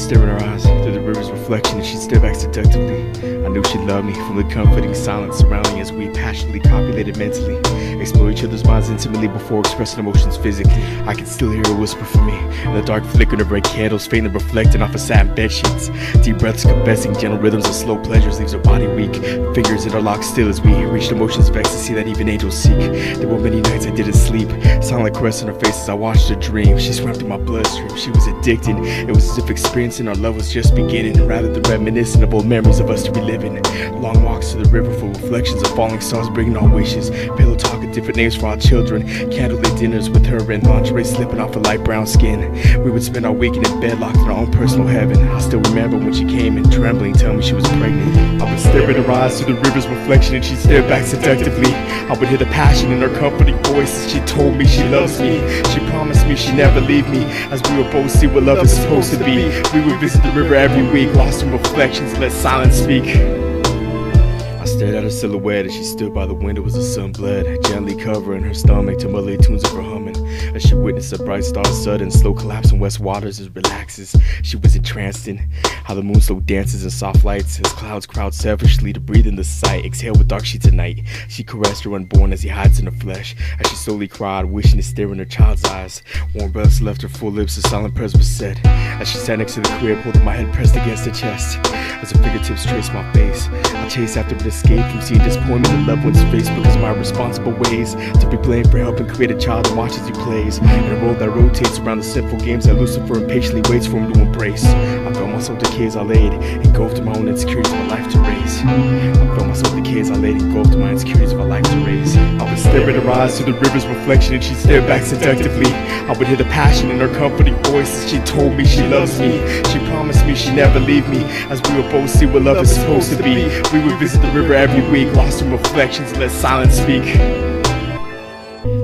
stare in her eyes through the river's reflection, and she stared back seductively. I knew she loved me from the comforting silence surrounding as we passionately copulated mentally, explore each other's minds intimately before expressing emotions physically. I could still hear her whisper for me in the dark flickering of red candles, faintly reflecting off of satin bed sheets. Deep breaths confessing gentle rhythms of slow pleasures leaves her body weak. Fingers interlocked still as we reached emotions of ecstasy that even angels seek. There were many nights I didn't sleep, silent caress on her face as I watched her dream. She swam through my bloodstream, she was addicted. It was as if experiencing our love was just beginning, rather than reminiscent of old memories of us to be living. Long walks to the river full of reflections of falling stars bringing our wishes. Pillow talk of different names for our children. Candlelit dinners with her and lingerie slipping off her light brown skin. We would spend our weekend in bed locked in our own personal heaven. I still remember when she came in trembling, telling me she was pregnant. I would stare in her eyes through the river's reflection, and she stared back seductively. I would hear the passion in her comforting voice as she told me she loves me. She promised me she'd never leave me, as we would both see what love is supposed to be. We would visit the river every week, lost in reflections, let silence speak. I stared at her silhouette as she stood by the window as the sun bled, gently covering her stomach to melody tunes of her humming. As she witnessed a bright star's sudden slow collapse in west waters as it relaxes, she was entranced in how the moon slow dances in soft lights as clouds crowd selfishly to breathe in the sight. Exhale with dark sheets at night. She caressed her unborn as he hides in her flesh, as she slowly cried, wishing to stare in her child's eyes. Warm breaths left her full lips, a silent prayers was said as she sat next to the crib, holding my head pressed against her chest. As her fingertips traced my face, I chased after an escape from seeing disappointment in loved one's face because of my irresponsible ways. To be blamed for helping create a child and watch as he plays in a world that rotates around the sinful games that Lucifer impatiently waits for him to embrace. I felt myself decay as I laid, engulfed in my own insecurities of a life to raise. I felt myself decay as I laid, engulfed in my insecurities of a life to raise. I would stare in her eyes through the river's reflection, and she stared back seductively. I would hear the passion in her comforting voice as she told me she loves me. She promised me she'd never leave me, as we would both see what love is supposed to be. We would visit the river every week, lost in reflections, let silence speak.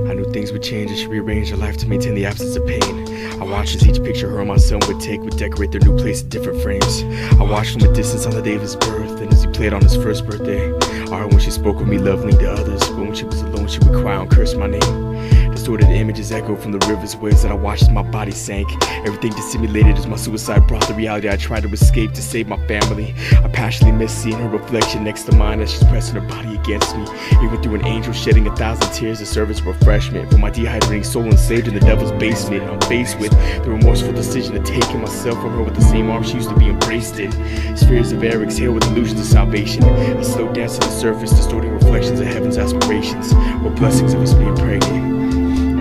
I knew things would change as she rearranged her life to maintain the absence of pain. I watched as each picture her and my son would take would decorate their new place in different frames. I watched from a distance on the day of his birth, and as he played on his first birthday. I heard when she spoke with me lovingly to others, but when she was alone she would cry and curse my name. Distorted images echoed from the river's waves that I watched as my body sank. Everything dissimulated as my suicide brought the reality I tried to escape to save my family. I passionately miss seeing her reflection next to mine as she's pressing her body against me. Even through an angel shedding 1,000 tears to serve as refreshment for my dehydrating soul enslaved in the devil's basement. I'm faced with the remorseful decision of taking myself from her with the same arms she used to be embraced in. Spheres of air exhale with illusions of salvation. A slow dance on the surface, distorting reflections of heaven's aspirations, or blessings of us being pregnant.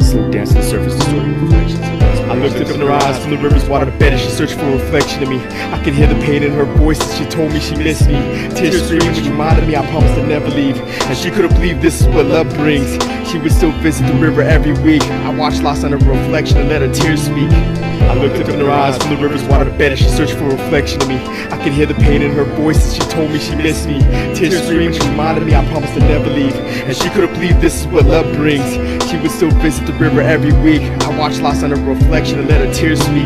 Slow dance on the surface, distorting reflections. I looked up in her eyes from the river's water bed as she searched for a reflection of me. I could hear the pain in her voice as she told me she missed me. Tears streaming, which reminded me I promised to never leave, and she couldn't believe this is what love brings. She would still visit the river every week. I watched lost on her reflection and let her tears speak. I looked up in her eyes from the river's water bed as she searched for a reflection of me. I could hear the pain in her voice as she told me she missed me. Tears streaming, which reminded me I promised to never leave, and she couldn't believe this is what love brings. She would still visit the river every week. I watched lost on her reflection and let her tears speak.